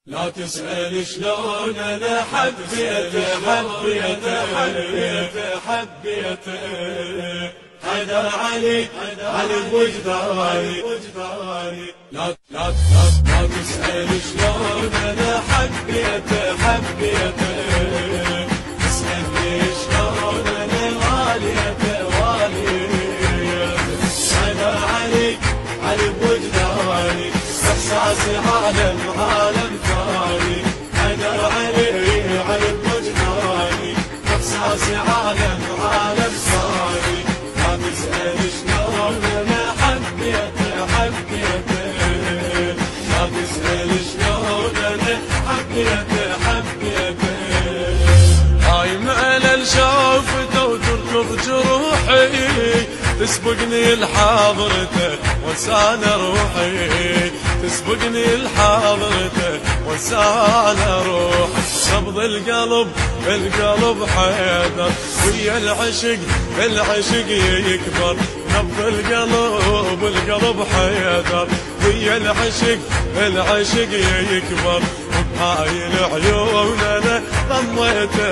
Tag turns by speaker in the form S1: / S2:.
S1: لا تسأل شلون انا حبيته حيدر علي بوجداني. لا تسأل شلون انا حبيته اسألني شلون انا واليته حيدر علي بوجداني. احساسي عالم ثاني حيدر علي بوجداني. احساسي عالم ثاني. لا تسأل شلون انا حبيته لا تسأل شلون انا حبيته هاي مألل شافته وتركض جروحي تسبقني لحضرته وانسان روحي تسبقني لحضرته وانسان روحي. نبض القلب حيدر ويا العشق يكبر. نبض القلب حيدر ويا العشق يكبر. وبهاي العيون انا ضميته